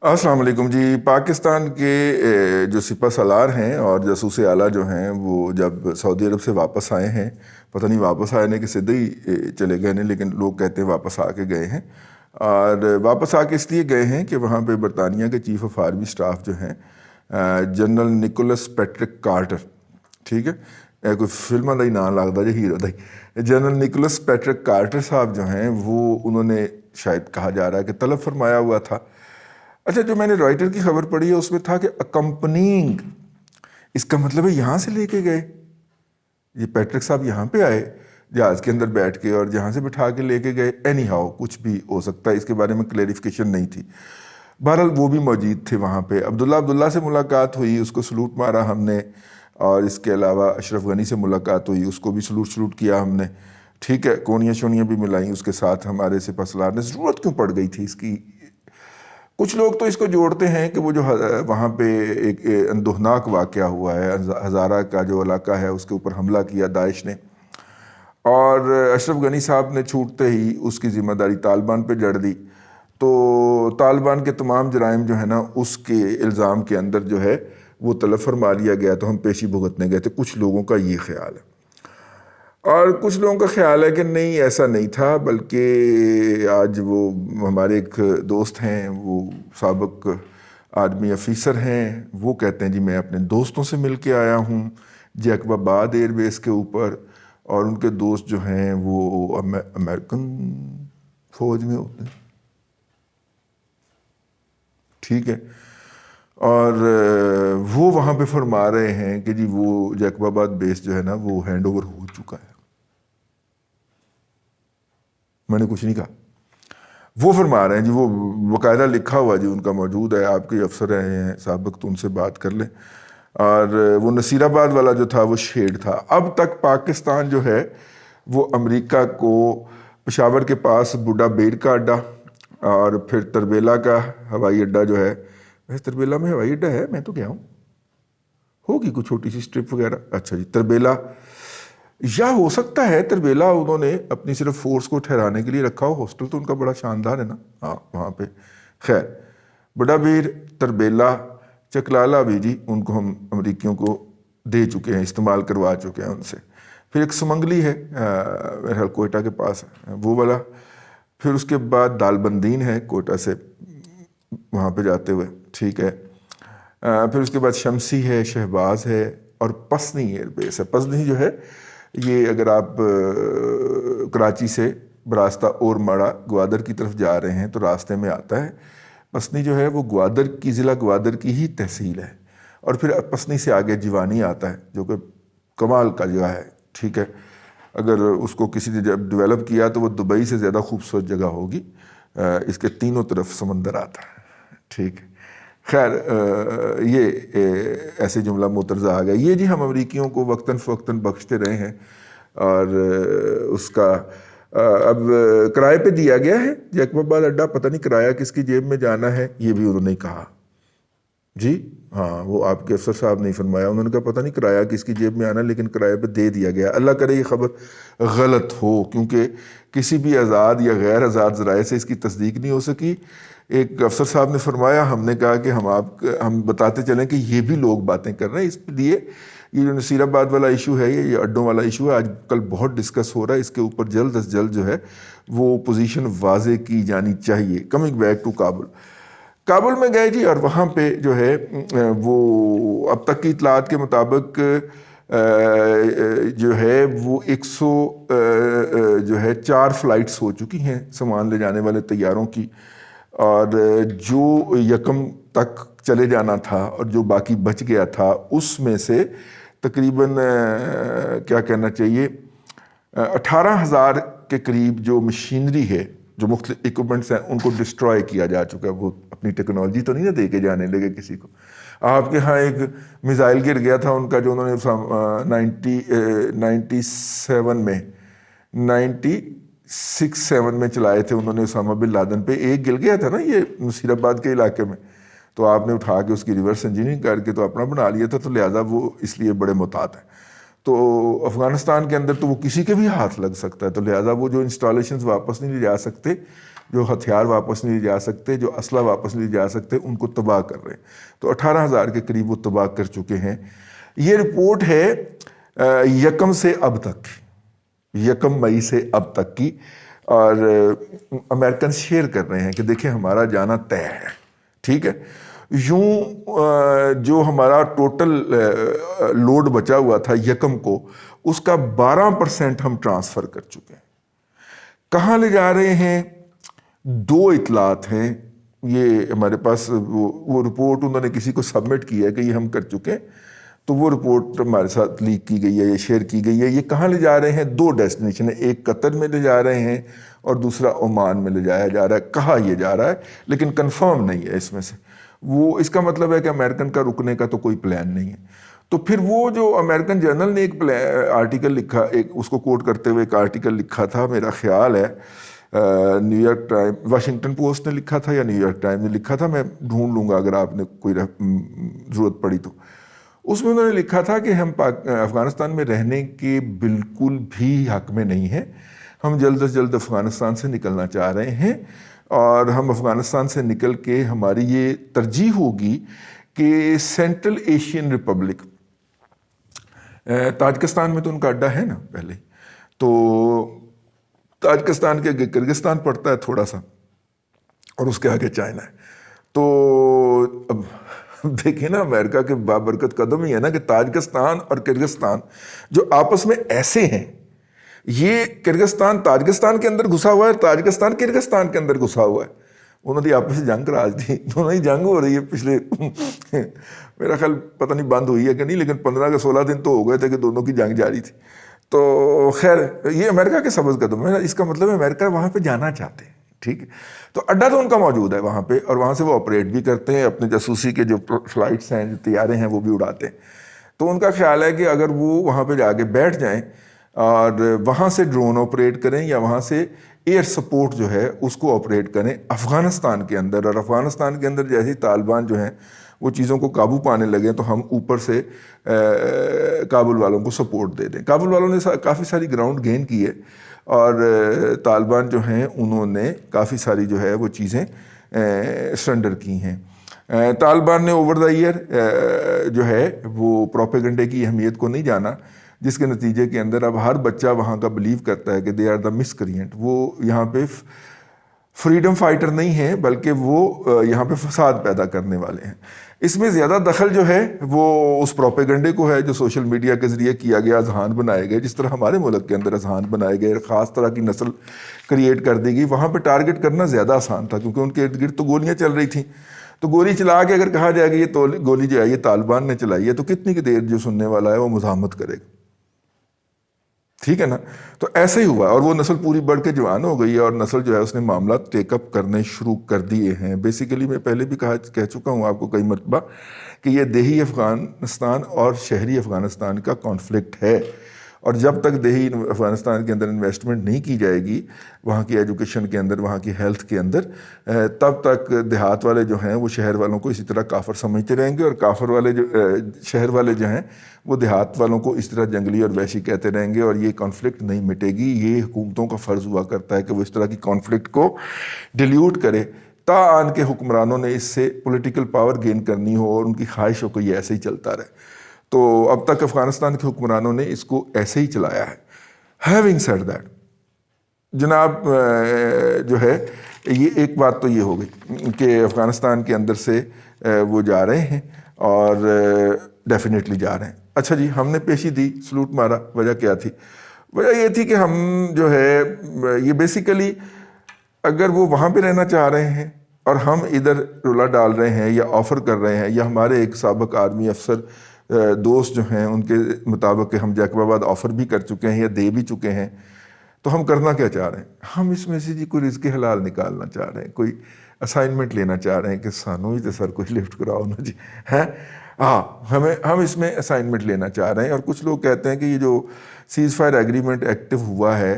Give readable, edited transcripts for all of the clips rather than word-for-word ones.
السلام علیکم جی۔ پاکستان کے جو سپہ سالار ہیں اور جاسوس اعلیٰ جو ہیں وہ جب سعودی عرب سے واپس آئے ہیں، پتہ نہیں واپس آئے نے کہ سیدھے ہی چلے گئے ہیں، لیکن لوگ کہتے ہیں واپس آ کے گئے ہیں، اور واپس آ کے اس لیے گئے ہیں کہ وہاں پہ برطانیہ کے چیف آف آرمی اسٹاف جو ہیں جنرل نکولس پیٹرک کارٹر، ٹھیک ہے، کوئی فلموں کا ہی نام لگتا جی، ہیرو کا ہی، جنرل نکولس پیٹرک کارٹر صاحب جو ہیں وہ انہوں نے شاید کہا جا رہا ہے کہ طلب فرمایا ہوا تھا۔ اچھا، جو میں نے رائٹر کی خبر پڑھی ہے اس میں تھا کہ اکمپنینگ، اس کا مطلب ہے یہاں سے لے کے گئے، یہ پیٹرک صاحب یہاں پہ آئے جہاز کے اندر بیٹھ کے اور جہاں سے بٹھا کے لے کے گئے، اینی ہاؤ کچھ بھی ہو سکتا ہے، اس کے بارے میں کلیریفیکیشن نہیں تھی۔ بہرحال وہ بھی موجود تھے وہاں پہ۔ عبداللہ سے ملاقات ہوئی، اس کو سلوٹ مارا ہم نے، اور اس کے علاوہ اشرف غنی سے ملاقات ہوئی، اس کو بھی سلوٹ کیا ہم نے، ٹھیک ہے، کونیاں شونیاں بھی ملائیں اس کے ساتھ ہمارے سپہ سالار نے۔ ضرورت کیوں پڑ گئی تھی اس کی؟ کچھ لوگ تو اس کو جوڑتے ہیں کہ وہ جو وہاں پہ ایک اندوہناک واقعہ ہوا ہے، ہزارہ کا جو علاقہ ہے اس کے اوپر حملہ کیا داعش نے، اور اشرف غنی صاحب نے چھوٹتے ہی اس کی ذمہ داری طالبان پہ جڑ دی، تو طالبان کے تمام جرائم جو ہے نا اس کے الزام کے اندر جو ہے وہ طلب فرما لیا گیا، تو ہم پیشی بھگتنے گئے تھے۔ کچھ لوگوں کا یہ خیال ہے، اور کچھ لوگوں کا خیال ہے کہ نہیں، ایسا نہیں تھا، بلکہ آج وہ ہمارے ایک دوست ہیں، وہ سابق آرمی افیسر ہیں، وہ کہتے ہیں جی میں اپنے دوستوں سے مل کے آیا ہوں جیکب آباد ایئر بیس کے اوپر، اور ان کے دوست جو ہیں وہ امریکن فوج میں ہوتے ہیں، ٹھیک ہے، اور وہ وہاں پہ فرما رہے ہیں کہ جی وہ جیکب آباد بیس جو ہے نا وہ ہینڈ اوور ہو چکا ہے۔ میں نے کچھ نہیں کہا، وہ فرما رہے ہیں جی، وہ باقاعدہ لکھا ہوا جی ان کا موجود ہے، آپ کے افسر رہے ہیں سابق تو ان سے بات کر لیں۔ اور وہ نصیر آباد والا جو تھا وہ شیڈ تھا۔ اب تک پاکستان جو ہے وہ امریکہ کو پشاور کے پاس بوڈھا بیر کا اڈا، اور پھر تربیلا کا ہوائی اڈا جو ہے، ویسے تربیلا میں ہوائی اڈا ہے، میں تو گیا ہوں، ہوگی کوئی چھوٹی سی اسٹرپ وغیرہ، اچھا جی تربیلا، یا ہو سکتا ہے تربیلا انہوں نے اپنی صرف فورس کو ٹھہرانے کے لیے رکھا ہو، ہاسٹل تو ان کا بڑا شاندار ہے نا، ہاں وہاں پہ۔ خیر، بڑا بیر، تربیلا، چکلالہ بھی جی ان کو ہم امریکیوں کو دے چکے ہیں، استعمال کروا چکے ہیں ان سے۔ پھر ایک سمنگلی ہے میرے خیال کوئٹہ کے پاس وہ والا، پھر اس کے بعد دال بندین ہے کوئٹہ سے وہاں پہ جاتے ہوئے، ٹھیک ہے، پھر اس کے بعد شمسی ہے، شہباز ہے، اور پسنی ایئر بیس ہے۔ پسنی جو ہے یہ اگر آپ کراچی سے براستہ اور ماڑا گوادر کی طرف جا رہے ہیں تو راستے میں آتا ہے۔ پسنی جو ہے وہ گوادر کی، ضلع گوادر کی ہی تحصیل ہے، اور پھر پسنی سے آگے جیوانی آتا ہے جو کہ کمال کا جگہ ہے، ٹھیک ہے، اگر اس کو کسی نے جب ڈیولپ کیا تو وہ دبئی سے زیادہ خوبصورت جگہ ہوگی، اس کے تینوں طرف سمندر آتا ہے، ٹھیک ہے۔ خیر، یہ ایسے جملہ مترجہ آ گیا۔ یہ جی ہم امریکیوں کو وقتاً فوقتاً بخشتے رہے ہیں، اور اس کا اب کرائے پہ دیا گیا ہے جیکب آباد اڈا، پتہ نہیں کرایہ کس کی جیب میں جانا ہے، یہ بھی انہوں نے کہا جی، ہاں وہ آپ کے افسر صاحب نے فرمایا، انہوں نے کہا پتہ نہیں کرایہ کس کی جیب میں آنا، لیکن کرائے پہ دے دیا گیا۔ اللہ کرے یہ خبر غلط ہو، کیونکہ کسی بھی آزاد یا غیر آزاد ذرائع سے اس کی تصدیق نہیں ہو سکی۔ ایک افسر صاحب نے فرمایا، ہم نے کہا کہ ہم بتاتے چلیں کہ یہ بھی لوگ باتیں کر رہے ہیں، اس لیے یہ جو نصیر آباد والا ایشو ہے، یہ اڈوں والا ایشو ہے، آج کل بہت ڈسکس ہو رہا ہے، اس کے اوپر جلد از جلد جو ہے وہ پوزیشن واضح کی جانی چاہیے۔ کمنگ بیک ٹو کابل میں گئے جی، اور وہاں پہ جو ہے وہ اب تک کی اطلاعات کے مطابق جو ہے وہ 104 فلائٹس ہو چکی ہیں سامان لے جانے والے طیاروں کی، اور جو یکم تک چلے جانا تھا اور جو باقی بچ گیا تھا اس میں سے تقریباً کیا کہنا چاہیے 18,000 کے قریب جو مشینری ہے، جو مختلف ایکوپمنٹس ہیں، ان کو ڈسٹرائے کیا جا چکا ہے۔ وہ اپنی ٹیکنالوجی تو نہیں نا دے کے جانے لگے کسی کو۔ آپ کے ہاں ایک میزائل گر گیا تھا ان کا، جو انہوں نے 96-7 میں چلائے تھے انہوں نے اسامہ بن لادن پہ، ایک گل گیا تھا نا یہ نصیر آباد کے علاقے میں، تو آپ نے اٹھا کے اس کی ریورس انجینئرنگ کر کے تو اپنا بنا لیا تھا، تو لہٰذا وہ اس لیے بڑے محتاط ہیں۔ تو افغانستان کے اندر تو وہ کسی کے بھی ہاتھ لگ سکتا ہے، تو لہٰذا وہ جو انسٹالیشنز واپس نہیں لے جا سکتے، جو ہتھیار واپس نہیں جا سکتے، جو اسلحہ واپس نہیں جا سکتے، ان کو تباہ کر رہے ہیں۔ تو 18,000 کے قریب وہ تباہ کر چکے ہیں۔ یہ رپورٹ ہے 1 سے اب تک، 1 مئی سے اب تک کی، اور امریکن شیئر کر رہے ہیں کہ دیکھیں ہمارا جانا طے ہے، ٹھیک ہے۔ یوں جو ہمارا ٹوٹل لوڈ بچا ہوا تھا 1 کو، اس کا 12% ہم ٹرانسفر کر چکے ہیں۔ کہاں لے جا رہے ہیں؟ 2 اطلاعات ہیں۔ یہ ہمارے پاس وہ رپورٹ انہوں نے کسی کو سبمٹ کی ہے کہ یہ ہم کر چکے ہیں، تو وہ رپورٹ ہمارے ساتھ لیک کی گئی ہے، یہ شیئر کی گئی ہے۔ یہ کہاں لے جا رہے ہیں؟ 2 ڈیسٹینیشن ہے، ایک قطر میں لے جا رہے ہیں اور دوسرا عمان میں لے جایا جا رہا ہے۔ کہاں یہ جا رہا ہے لیکن کنفرم نہیں ہے اس میں سے۔ وہ اس کا مطلب ہے کہ امریکن کا رکنے کا تو کوئی پلان نہیں ہے۔ تو پھر وہ جو امریکن جرنل نے ایک آرٹیکل لکھا، ایک اس کو کوٹ کرتے ہوئے ایک آرٹیکل لکھا تھا، میرا خیال ہے new York time, Washington post نے لکھا تھا یا نیو یارک ٹائم نے لکھا تھا، میں ڈھونڈ لوں گا اگر آپ نے کوئی ضرورت پڑی تو۔ اس میں انہوں نے لکھا تھا کہ ہم افغانستان میں رہنے کے بالکل بھی حق میں نہیں ہیں، ہم جلد از جلد افغانستان سے نکلنا چاہ رہے ہیں، اور ہم افغانستان سے نکل کے ہماری یہ ترجیح ہوگی کہ سینٹرل ایشین ریپبلک، تاجکستان میں تو ان کا اڈا ہے نا پہلے، تو تاجکستان کے آگے کرگستان پڑتا ہے تھوڑا سا، اور اس کے آگے چائنا ہے۔ تو اب دیکھیں نا، امریکہ کے بابرکت قدم ہی ہے نا کہ تاجکستان اور کرگستان جو آپس میں ایسے ہیں، یہ کرگستان تاجکستان کے اندر گھسا ہوا ہے، تاجکستان کرگستان کے اندر گھسا ہوا ہے۔ انہوں نے آپس میں جنگ کرا دی، دونوں ہی جنگ ہو رہی ہے پچھلے میرا خیال پتہ نہیں بند ہوئی ہے کہ نہیں، لیکن 15 یا 16 دن تو ہو گئے تھے کہ دونوں کی جنگ جاری تھی۔ تو خیر یہ امریکہ کے سبز قدم ہے، اس کا مطلب ہے امریکہ وہاں پہ جانا چاہتے ہیں، ٹھیک ہے۔ تو اڈا تو ان کا موجود ہے وہاں پہ، اور وہاں سے وہ آپریٹ بھی کرتے ہیں، اپنے جاسوسی کے جو فلائٹس ہیں، جو طیارے ہیں، وہ بھی اڑاتے ہیں۔ تو ان کا خیال ہے کہ اگر وہ وہاں پہ جا کے بیٹھ جائیں اور وہاں سے ڈرون آپریٹ کریں یا وہاں سے ایئر سپورٹ جو ہے اس کو آپریٹ کریں افغانستان کے اندر، اور افغانستان کے اندر جیسے طالبان جو ہیں وہ چیزوں کو قابو پانے لگے تو ہم اوپر سے کابل والوں کو سپورٹ دے دیں۔ کابل والوں نے کافی ساری گراؤنڈ گین کی ہے، اور طالبان جو ہیں انہوں نے کافی ساری جو ہے وہ چیزیں سرنڈر کی ہیں۔ طالبان نے اوور دا ایئر جو ہے وہ پروپیگنڈے کی اہمیت کو نہیں جانا، جس کے نتیجے کے اندر اب ہر بچہ وہاں کا بلیو کرتا ہے کہ دے آر دا مسکرینٹ، وہ یہاں پہ فریڈم فائٹر نہیں ہیں بلکہ وہ یہاں پہ فساد پیدا کرنے والے ہیں۔ اس میں زیادہ دخل جو ہے وہ اس پروپیگنڈے کو ہے جو سوشل میڈیا کے ذریعے کیا گیا، اذہان بنائے گئے، جس طرح ہمارے ملک کے اندر اذہان بنائے گئے، خاص طرح کی نسل کریٹ کر دی گئی۔ وہاں پہ ٹارگٹ کرنا زیادہ آسان تھا کیونکہ ان کے ارد گرد تو گولیاں چل رہی تھیں، تو گولی چلا کے اگر کہا جائے کہ یہ گولی جو ہے یہ طالبان نے چلائی ہے تو کتنی کی دیر جو سننے والا ہے وہ مزاحمت کرے گا، ٹھیک ہے نا۔ تو ایسے ہی ہوا، اور وہ نسل پوری بڑھ کے جوان ہو گئی ہے، اور نسل جو ہے اس نے معاملات ٹیک اپ کرنے شروع کر دیے ہیں۔ بیسیکلی میں پہلے بھی کہہ چکا ہوں آپ کو کئی مرتبہ کہ یہ دیہی افغانستان اور شہری افغانستان کا کانفلکٹ ہے، اور جب تک دیہی افغانستان کے اندر انویسٹمنٹ نہیں کی جائے گی وہاں کی ایجوکیشن کے اندر، وہاں کی ہیلتھ کے اندر، تب تک دیہات والے جو ہیں وہ شہر والوں کو اسی طرح کافر سمجھتے رہیں گے، اور کافر والے جو شہر والے جو ہیں وہ دیہات والوں کو اس طرح جنگلی اور وحشی کہتے رہیں گے، اور یہ کانفلکٹ نہیں مٹے گی۔ یہ حکومتوں کا فرض ہوا کرتا ہے کہ وہ اس طرح کی کانفلکٹ کو ڈیلیوٹ کرے، تا آن کے حکمرانوں نے اس سے پولیٹیکل پاور گین کرنی ہو اور ان کی خواہش ہو کہ یہ ایسے ہی چلتا رہے۔ تو اب تک افغانستان کے حکمرانوں نے اس کو ایسے ہی چلایا ہے۔ ہیونگ سیڈ دیٹ، جناب جو ہے یہ ایک بات تو یہ ہو گئی کہ افغانستان کے اندر سے وہ جا رہے ہیں، اور ڈیفینیٹلی جا رہے ہیں۔ اچھا جی، ہم نے پیشی دی، سلوٹ مارا، وجہ کیا تھی؟ وجہ یہ تھی کہ ہم جو ہے یہ بیسیکلی اگر وہ وہاں پہ رہنا چاہ رہے ہیں اور ہم ادھر رولا ڈال رہے ہیں یا آفر کر رہے ہیں، یا ہمارے ایک سابق آرمی افسر دوست جو ہیں ان کے مطابق کہ ہم جیکب آباد آفر بھی کر چکے ہیں یا دے بھی چکے ہیں، تو ہم کرنا کیا چاہ رہے ہیں؟ ہم اس میں سے جی کوئی رزق حلال نکالنا چاہ رہے ہیں، کوئی اسائنمنٹ لینا چاہ رہے ہیں کہ سانو ہی تو سر کچھ لفٹ کراؤ نا جی، ہیں ہاں، ہم اس میں اسائنمنٹ لینا چاہ رہے ہیں۔ اور کچھ لوگ کہتے ہیں کہ یہ جو سیز فائر ایگریمنٹ ایکٹیو ہوا ہے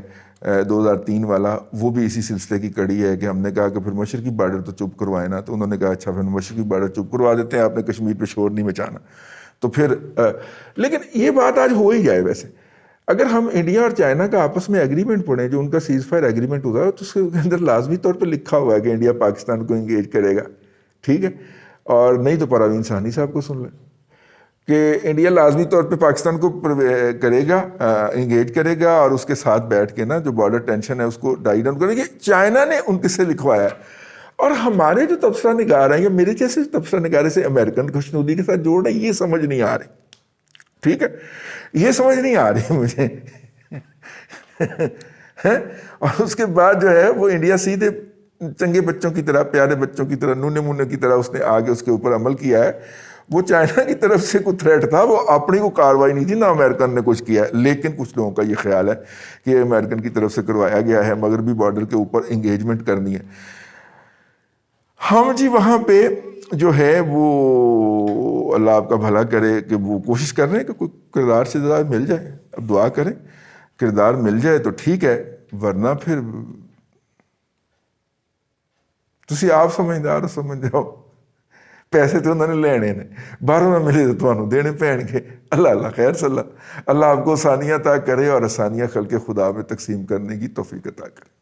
2003 والا، وہ بھی اسی سلسلے کی کڑی ہے کہ ہم نے کہا کہ پھر مشرقی بارڈر تو چپ کروائے نا، تو انہوں نے کہا اچھا پھر مشرقی بارڈر چپ کروا دیتے ہیں، آپ نے کشمیر پہ شور نہیں مچانا۔ تو پھر لیکن یہ بات آج ہو ہی جائے ویسے، اگر ہم انڈیا اور چائنا کا آپس میں ایگریمنٹ پڑھیں جو ان کا سیز فائر ایگریمنٹ ہوگا تو اس کے اندر لازمی طور پہ لکھا ہوا ہے کہ انڈیا پاکستان کو انگیج کرے گا، ٹھیک ہے، اور نہیں تو پروین ثانی صاحب کو سن لیں کہ انڈیا لازمی طور پہ پاکستان کو کرے گا، انگیج کرے گا، اور اس کے ساتھ بیٹھ کے نا جو بارڈر ٹینشن ہے اس کو ڈائی ڈاؤن کرے گا۔ چائنا نے ان سے لکھوایا ہے، اور ہمارے جو تبصرہ نگار ہیں یا میرے جیسے تبصرہ نگارے سے امریکن خوشنودی کے ساتھ جوڑنا یہ سمجھ نہیں آ رہی، ٹھیک ہے، یہ سمجھ نہیں آ رہی مجھے اور اس کے بعد جو ہے وہ انڈیا سیدھے چنگے بچوں کی طرح، پیارے بچوں کی طرح، نونے مونے کی طرح اس نے آگے اس کے اوپر عمل کیا ہے۔ وہ چائنا کی طرف سے کوئی تھریٹ تھا، وہ اپنی کو کاروائی نہیں تھی، نہ امریکن نے کچھ کیا ہے، لیکن کچھ لوگوں کا یہ خیال ہے کہ امریکن کی طرف سے کروایا گیا ہے، مغربی بارڈر کے اوپر انگیجمنٹ کرنی ہے۔ ہم جی وہاں پہ جو ہے وہ اللہ آپ کا بھلا کرے کہ وہ کوشش کر رہے ہیں کہ کوئی کردار سے زیادہ مل جائے، اب دعا کریں کردار مل جائے تو ٹھیک ہے، ورنہ پھر تسی آپ سمجھدار سمجھ جاؤ، پیسے تو انہوں نے لینے نے، باہروں نہ ملے تو تمہوں دینے پہن کے۔ اللہ خیر صلی اللہ آپ کو آسانیاں عطا کرے اور آسانیاں خلق خدا میں تقسیم کرنے کی توفیق عطا کرے۔